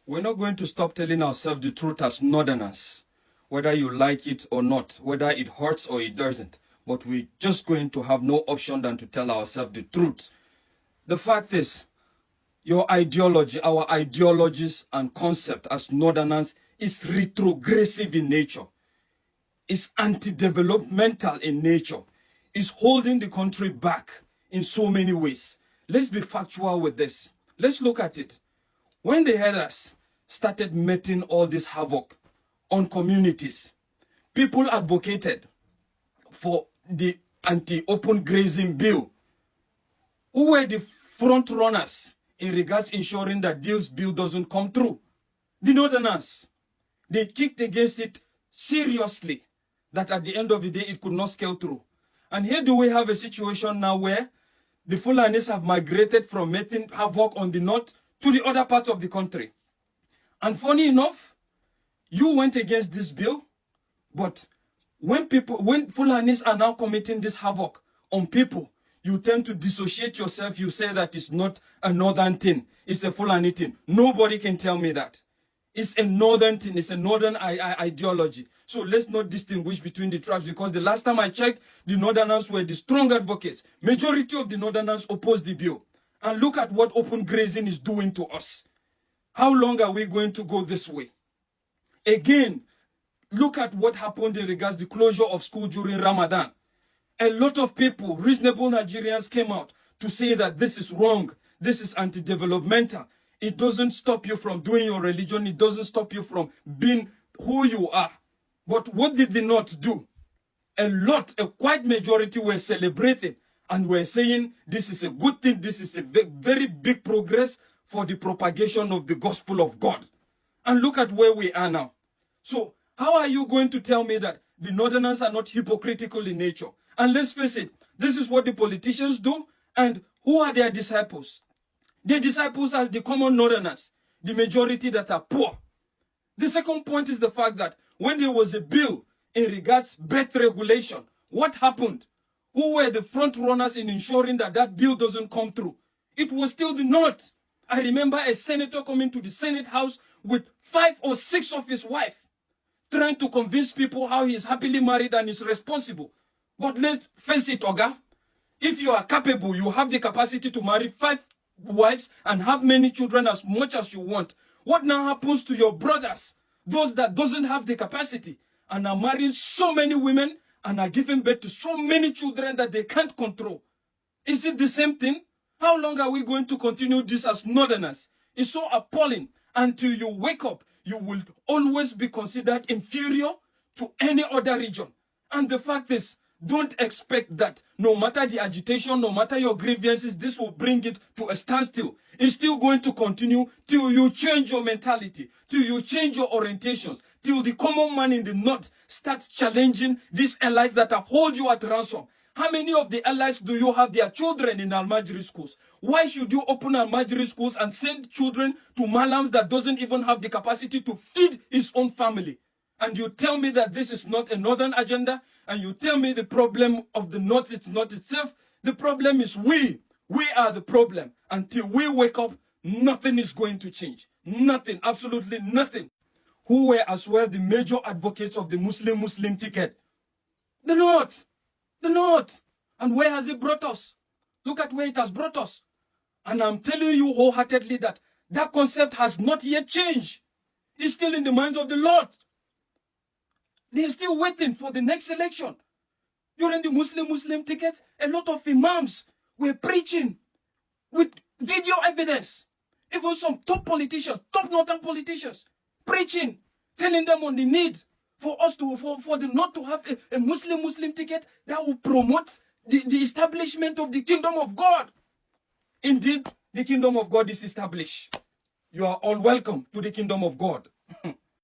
We're not going to stop telling ourselves the truth as northerners, whether you like it or not, whether it hurts or it doesn't. But we're just going to have no option than to tell ourselves the truth. The fact is, your ideology, our ideologies and concept as northerners is retrogressive in nature. It's anti-developmental in nature. It's holding the country back in so many ways. Let's be factual with this. Let's look at it. When the headers started making all this havoc on communities, people advocated for the anti-open grazing bill. Who were the front runners in regards ensuring that this bill doesn't come through? The northerners. They kicked against it seriously, that at the end of the day it could not scale through. And here do we have a situation now where the Fulanis have migrated from making havoc on the north to the other parts of the country. And funny enough, you went against this bill, but when Fulanis are now committing this havoc on people, you tend to dissociate yourself. You say that it's not a northern thing, it's a Fulani thing. Nobody can tell me that. It's a northern thing, it's a northern ideology. So let's not distinguish between the tribes, because the last time I checked, the northerners were the strong advocates. Majority of the northerners opposed the bill. And look at what open grazing is doing to us. How long are we going to go this way? Again, look at what happened in regards to the closure of school during Ramadan. A lot of people, reasonable Nigerians, came out to say that this is wrong. This is anti-developmental. It doesn't stop you from doing your religion. It doesn't stop you from being who you are. But what did the North do? A quite majority were celebrating and were saying this is a good thing. This is a very big progress for the propagation of the gospel of God. And look at where we are now. So how are you going to tell me that the northerners are not hypocritical in nature? And let's face it, this is what the politicians do. And who are their disciples? Their disciples are the common northerners, the majority that are poor. The second point is the fact that when there was a bill in regards birth regulation, what happened? Who were the front runners in ensuring that that bill doesn't come through? It was still the North. I remember a senator coming to the Senate House with 5 or 6 of his wife, trying to convince people how he is happily married and is responsible. But let's face it, Oga, if you are capable, you have the capacity to marry 5 wives and have many children as much as you want. What now happens to your brothers, those that doesn't have the capacity and are marrying so many women and are giving birth to so many children that they can't control? Is it the same thing? How long are we going to continue this as northerners? It's so appalling. Until you wake up, you will always be considered inferior to any other region. And the fact is, don't expect that no matter the agitation, no matter your grievances, this will bring it to a standstill. It's still going to continue till you change your mentality, till you change your orientations, till the common man in the north starts challenging these allies that have hold you at ransom. How many of the allies do you have their children in Almajiri schools? Why should you open Almajiri schools and send children to Malams that doesn't even have the capacity to feed his own family? And you tell me that this is not a northern agenda? And you tell me the problem of the north is not itself? The problem is we. We are the problem. Until we wake up, nothing is going to change. Nothing, absolutely nothing. Who were as well the major advocates of the Muslim ticket? The North. The North. And where has it brought us? Look at where it has brought us. And I'm telling you wholeheartedly that that concept has not yet changed. It's still in the minds of the Lord. They're still waiting for the next election. During the Muslim tickets, a lot of imams were preaching with video evidence. Even some top politicians, top northern politicians, preaching, telling them on the need for us to, for the North to have a Muslim ticket that will promote the establishment of the kingdom of God. Indeed, the kingdom of God is established. You are all welcome to the kingdom of God.